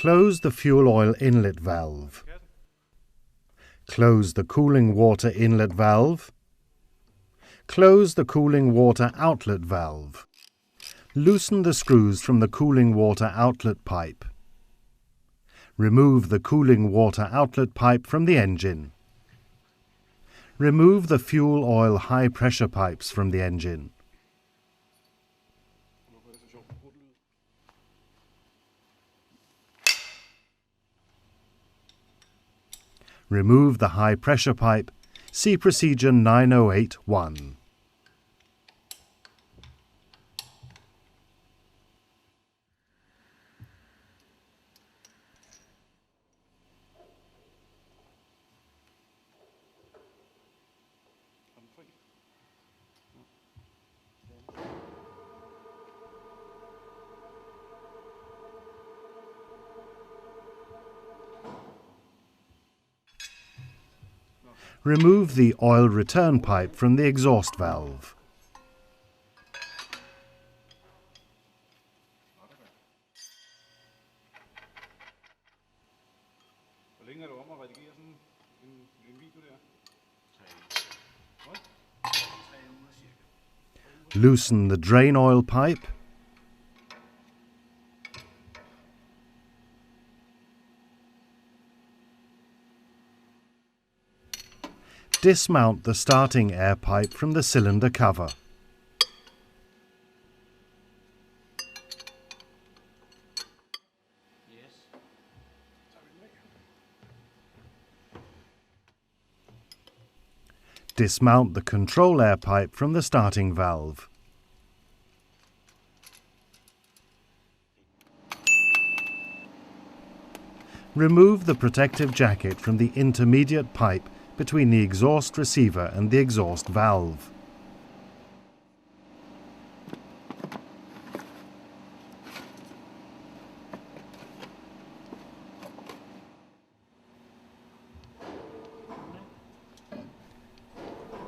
Close the fuel oil inlet valve. Close the cooling water inlet valve. Close the cooling water outlet valve. Loosen the screws from the cooling water outlet pipe. Remove the cooling water outlet pipe from the engine. Remove the fuel oil high pressure pipes from the engine. Remove the high pressure pipe. See procedure 908.1. Remove the oil return pipe from the exhaust valve. Loosen the drain oil pipe. Dismount the starting air pipe from the cylinder cover. Dismount the control air pipe from the starting valve. Remove the protective jacket from the intermediate pipe between the exhaust receiver and the exhaust valve.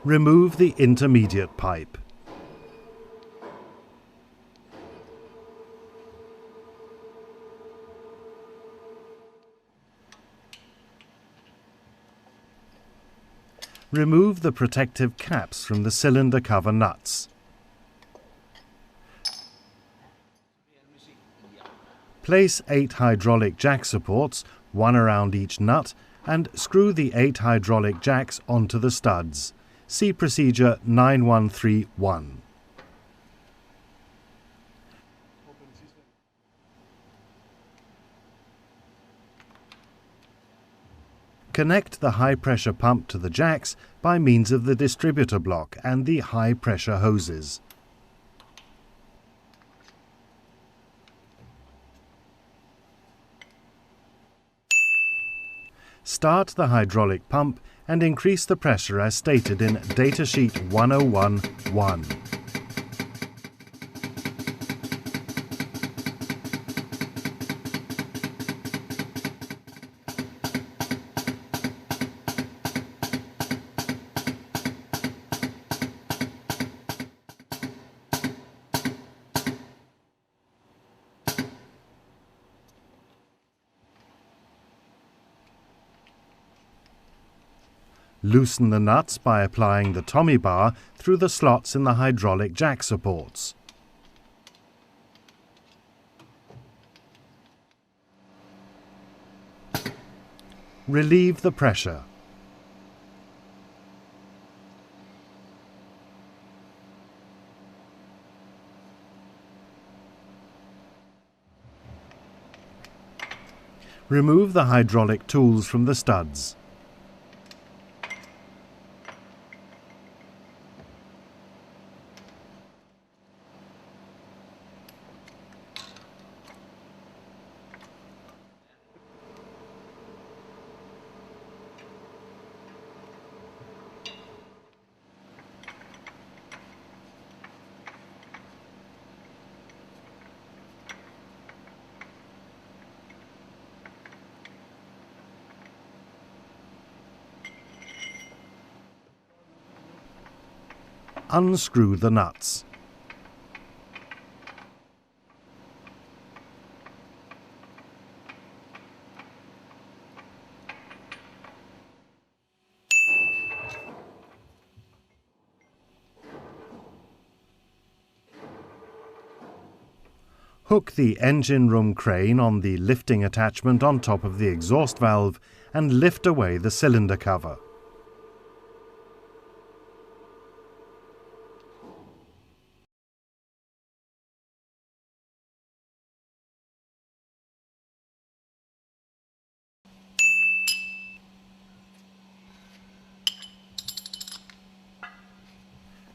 Remove the intermediate pipe. Remove the protective caps from the cylinder cover nuts. Place 8 hydraulic jack supports, one around each nut, and screw the 8 hydraulic jacks onto the studs. See procedure 913.1. Connect the high-pressure pump to the jacks by means of the distributor block and the high-pressure hoses. Start the hydraulic pump and increase the pressure as stated in Datasheet 101.1. Loosen the nuts by applying the Tommy bar through the slots in the hydraulic jack supports. Relieve the pressure. Remove the hydraulic tools from the studs. Unscrew the nuts. Hook the engine room crane on the lifting attachment on top of the exhaust valve and lift away the cylinder cover.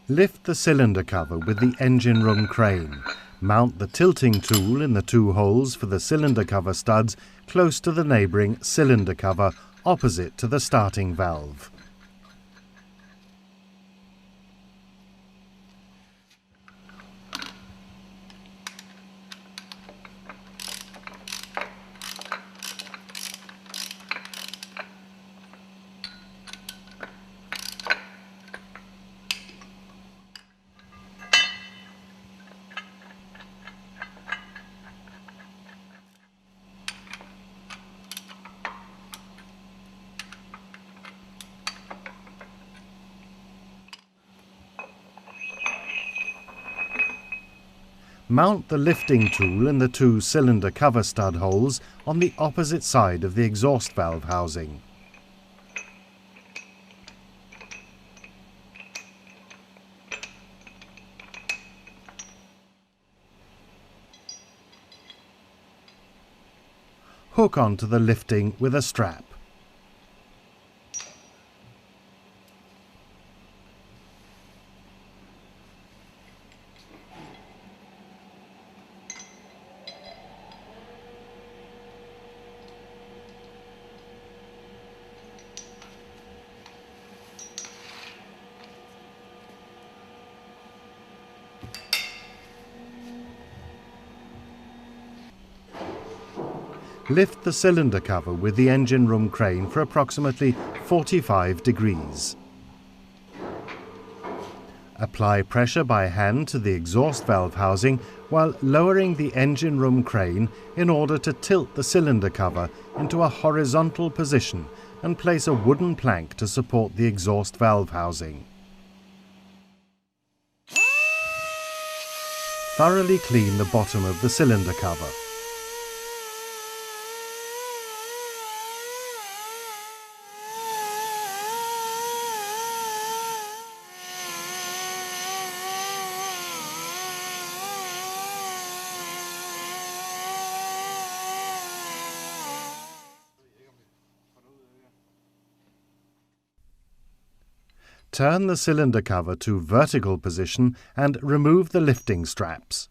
Lift the cylinder cover with the engine room crane. Mount the tilting tool in the two holes for the cylinder cover studs close to the neighbouring cylinder cover opposite to the starting valve. Mount the lifting tool in the two cylinder cover stud holes on the opposite side of the exhaust valve housing. Hook onto the lifting with a strap. Lift the cylinder cover with the engine room crane for approximately 45 degrees. Apply pressure by hand to the exhaust valve housing while lowering the engine room crane in order to tilt the cylinder cover into a horizontal position and place a wooden plank to support the exhaust valve housing. Thoroughly clean the bottom of the cylinder cover. Turn the cylinder cover to vertical position and remove the lifting straps.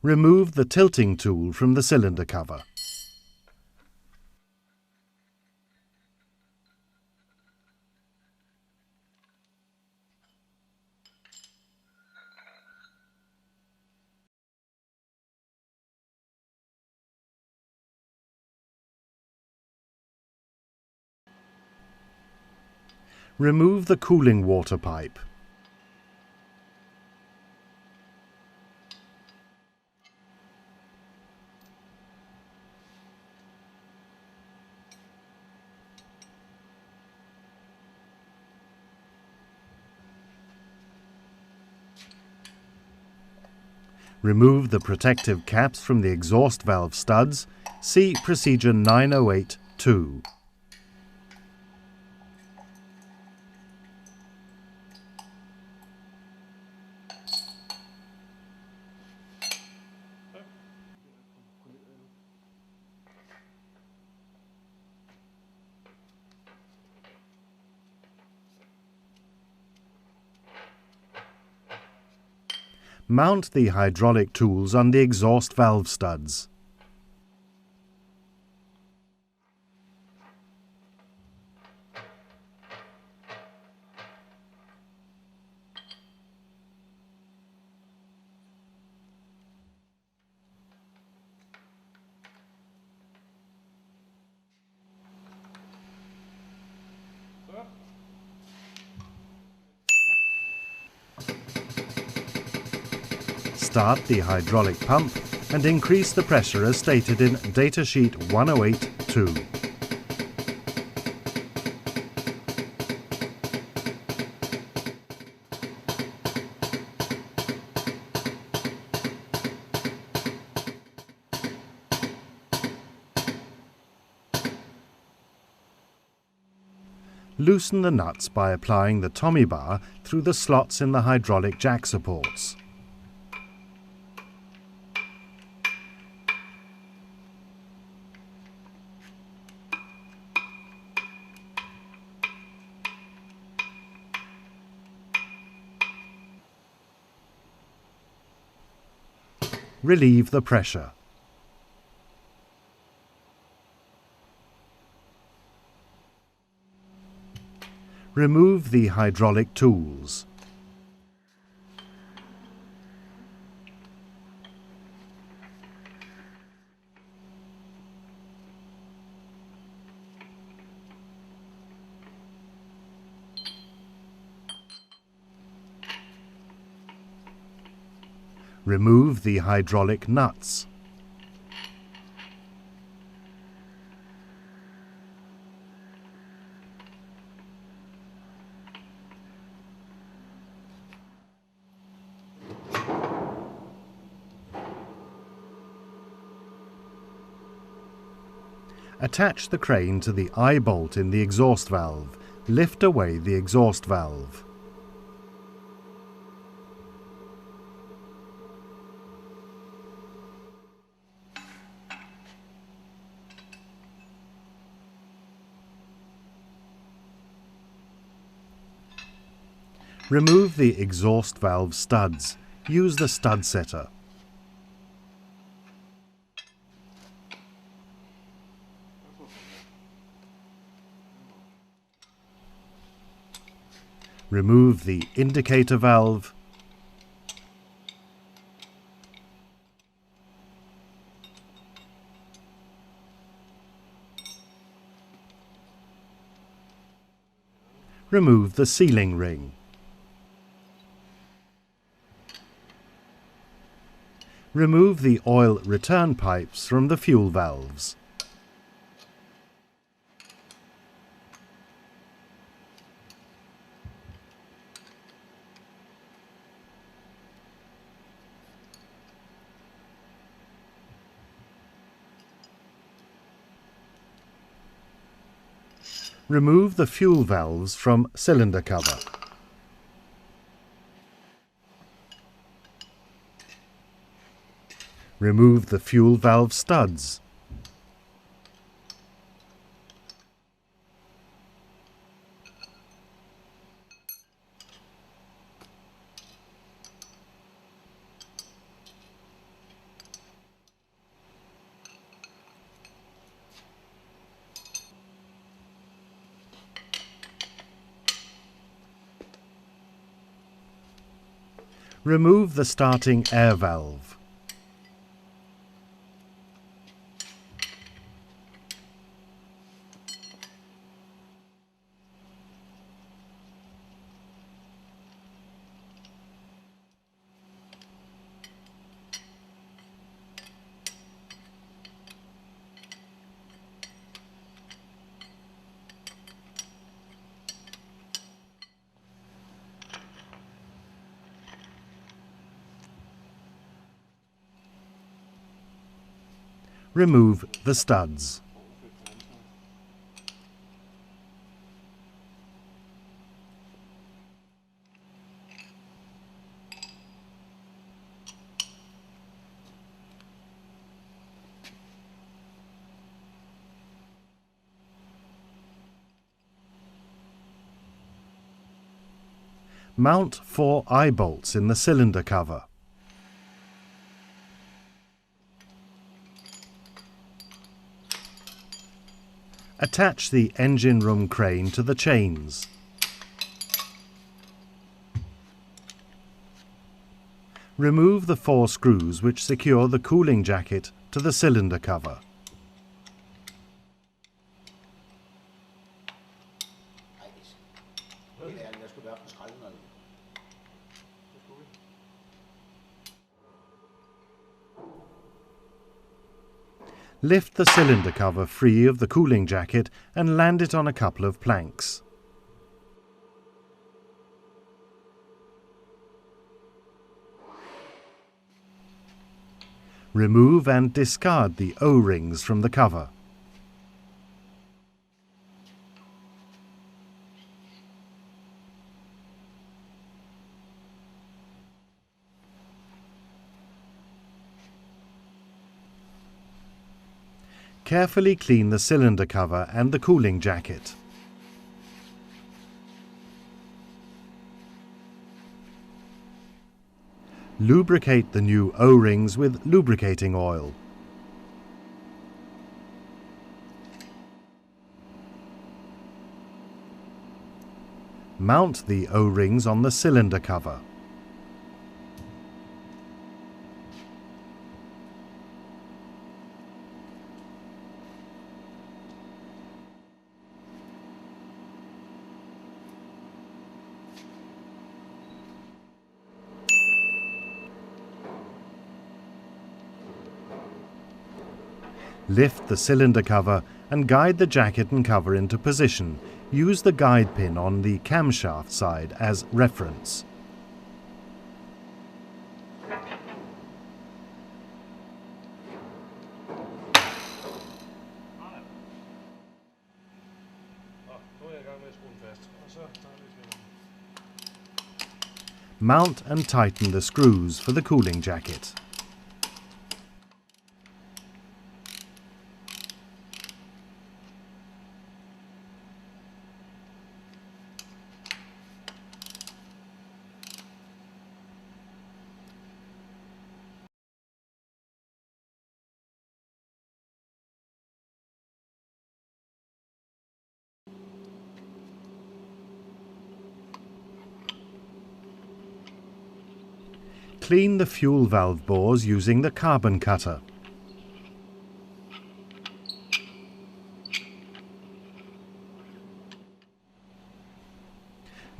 Remove the tilting tool from the cylinder cover. Remove the cooling water pipe. Remove the protective caps from the exhaust valve studs. See Procedure 908-2. Mount the hydraulic tools on the exhaust valve studs. Start the hydraulic pump and increase the pressure as stated in Datasheet 108-2. Loosen the nuts by applying the tommy bar through the slots in the hydraulic jack supports. Relieve the pressure. Remove the hydraulic tools. Remove the hydraulic nuts. Attach the crane to the eye bolt in the exhaust valve. Lift away the exhaust valve. Remove the exhaust valve studs. Use the stud setter. Remove the indicator valve. Remove the sealing ring. Remove the oil return pipes from the fuel valves. Remove the fuel valves from cylinder cover. Remove the fuel valve studs. Remove the starting air valve. Remove the studs. Mount 4 eye bolts in the cylinder cover. Attach the engine room crane to the chains. Remove the 4 screws which secure the cooling jacket to the cylinder cover. Lift the cylinder cover free of the cooling jacket and land it on a couple of planks. Remove and discard the O-rings from the cover. Carefully clean the cylinder cover and the cooling jacket. Lubricate the new O-rings with lubricating oil. Mount the O-rings on the cylinder cover. Lift the cylinder cover and guide the jacket and cover into position. Use the guide pin on the camshaft side as reference. Mount and tighten the screws for the cooling jacket. Clean the fuel valve bores using the carbon cutter.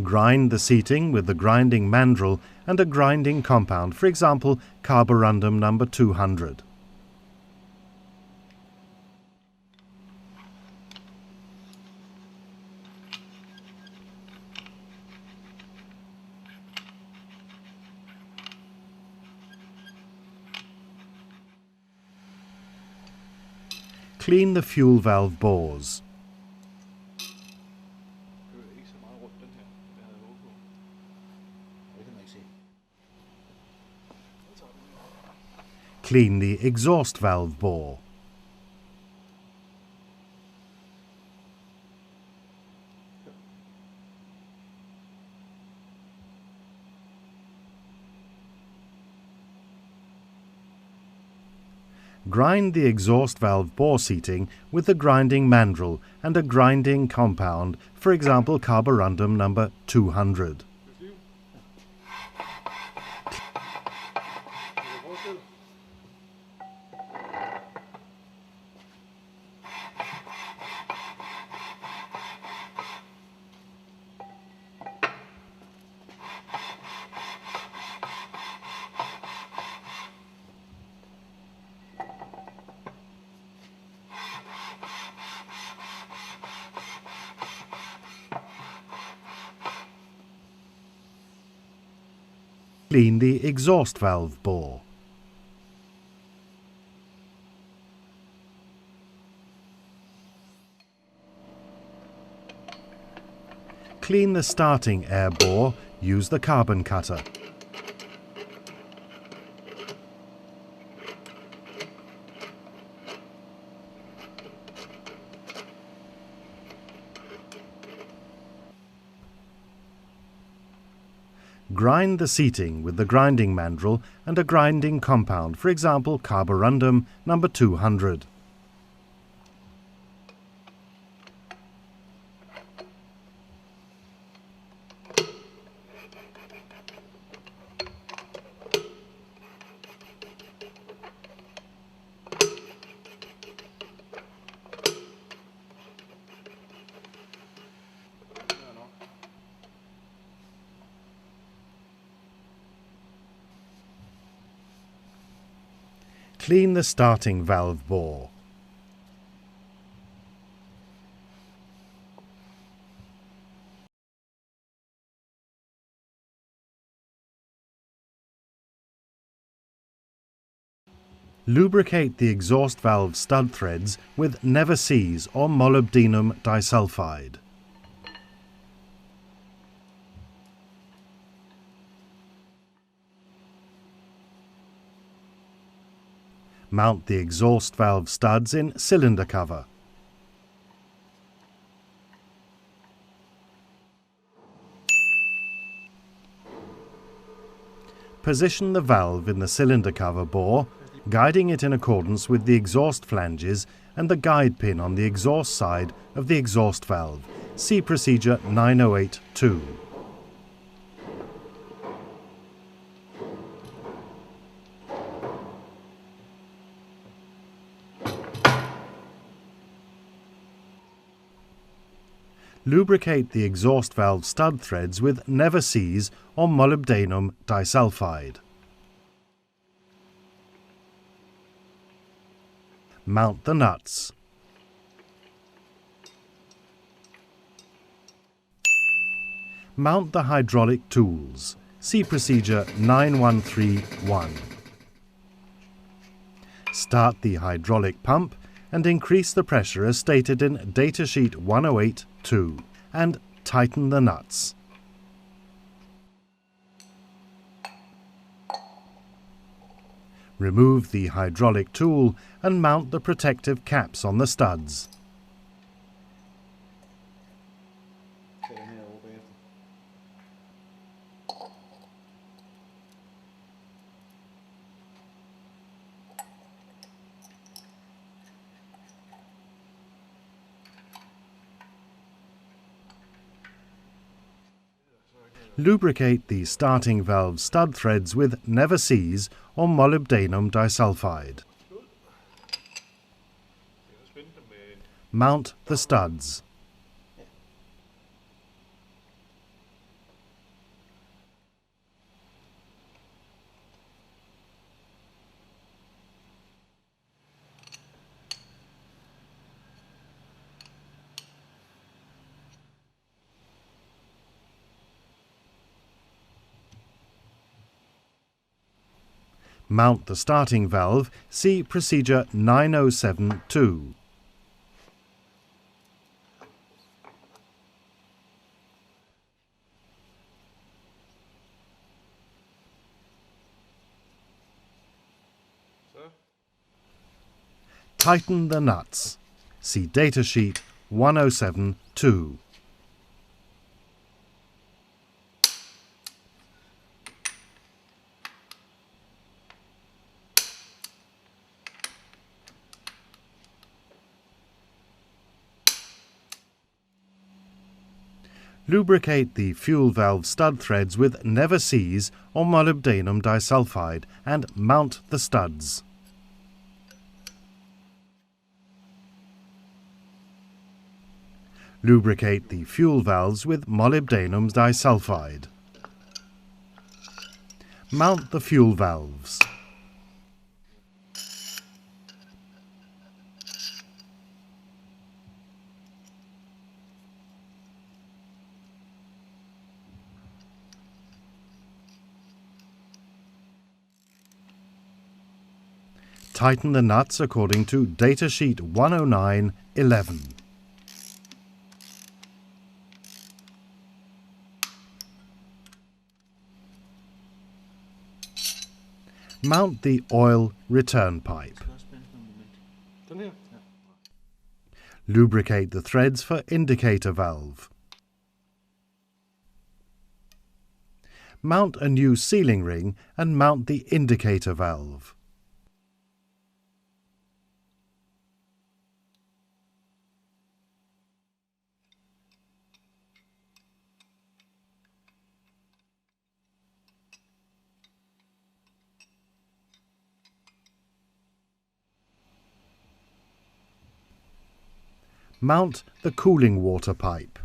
Grind the seating with the grinding mandrel and a grinding compound, for example, carborundum number 200. Clean the fuel valve bores. Clean the exhaust valve bore. Grind the exhaust valve bore seating with the grinding mandrel and a grinding compound, for example carborundum number 200. Clean the exhaust valve bore. Clean the starting air bore. Use the carbon cutter. Grind the seating with the grinding mandrel and a grinding compound, for example carborundum number 200. Clean the starting valve bore. Lubricate the exhaust valve stud threads with Never-Seez or molybdenum disulfide. Mount the exhaust valve studs in cylinder cover. Position the valve in the cylinder cover bore, guiding it in accordance with the exhaust flanges and the guide pin on the exhaust side of the exhaust valve. See procedure 908-2. Lubricate the exhaust valve stud threads with never seize or molybdenum disulfide. Mount the nuts. Mount the hydraulic tools. See procedure 9131. Start the hydraulic pump and increase the pressure as stated in datasheet 108-2 and tighten the nuts. Remove the hydraulic tool and mount the protective caps on the studs. Lubricate the starting valve stud threads with never seize or molybdenum disulfide. Mount the studs. Mount the starting valve. See procedure 907-2. Tighten the nuts. See datasheet 107-2. Lubricate the fuel valve stud threads with never seize or molybdenum disulfide and mount the studs. Lubricate the fuel valves with molybdenum disulfide. Mount the fuel valves. Tighten the nuts according to datasheet 109-11. Mount the oil return pipe. Lubricate the threads for indicator valve. Mount a new sealing ring and mount the indicator valve. Mount the cooling water pipe.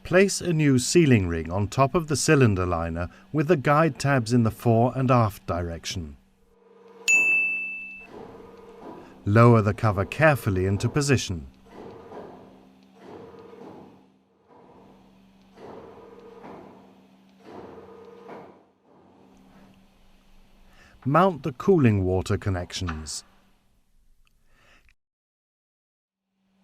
Place a new sealing ring on top of the cylinder liner with the guide tabs in the fore and aft direction. Lower the cover carefully into position. Mount the cooling water connections.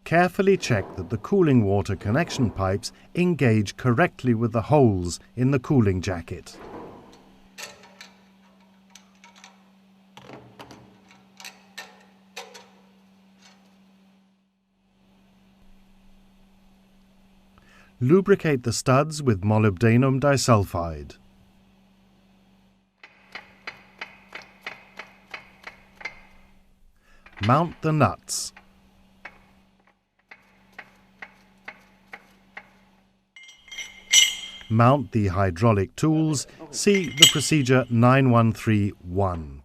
Carefully check that the cooling water connection pipes engage correctly with the holes in the cooling jacket. Lubricate the studs with molybdenum disulfide. Mount the nuts. Mount the hydraulic tools. See the procedure 9131.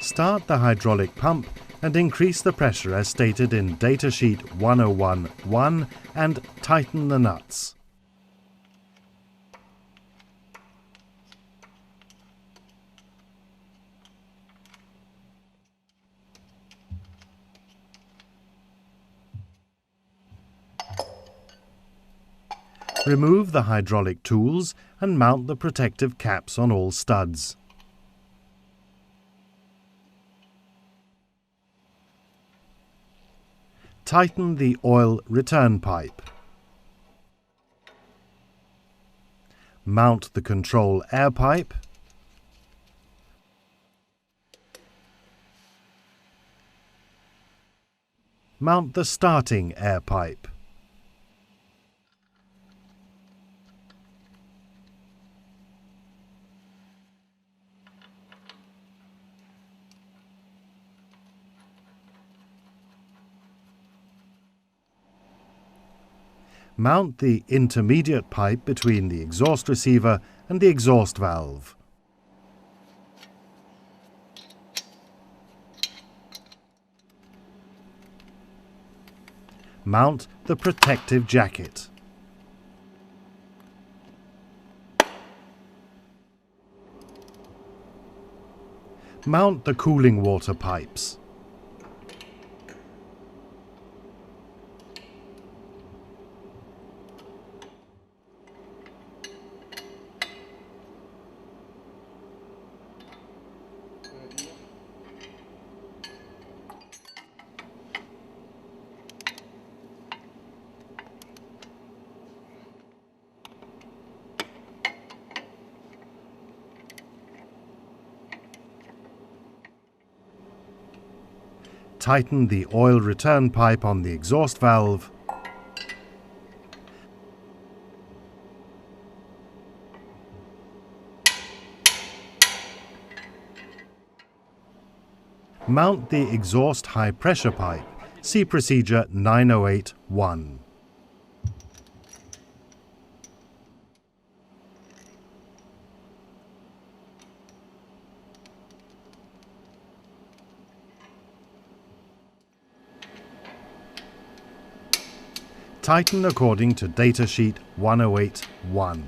Start the hydraulic pump and increase the pressure as stated in datasheet 101.1 and tighten the nuts. Remove the hydraulic tools and mount the protective caps on all studs. Tighten the oil return pipe. Mount the control air pipe. Mount the starting air pipe. Mount the intermediate pipe between the exhaust receiver and the exhaust valve. Mount the protective jacket. Mount the cooling water pipes. Tighten the oil return pipe on the exhaust valve. Mount the exhaust high pressure pipe. See procedure 9081. Tighten according to datasheet 108.1.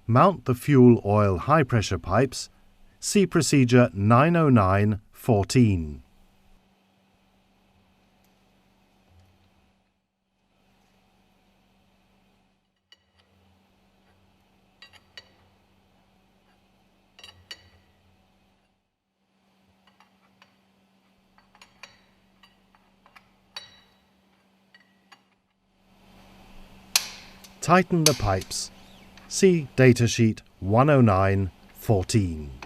Mount the fuel oil high pressure pipes. See procedure 909.14. Tighten the pipes. See datasheet 109.14.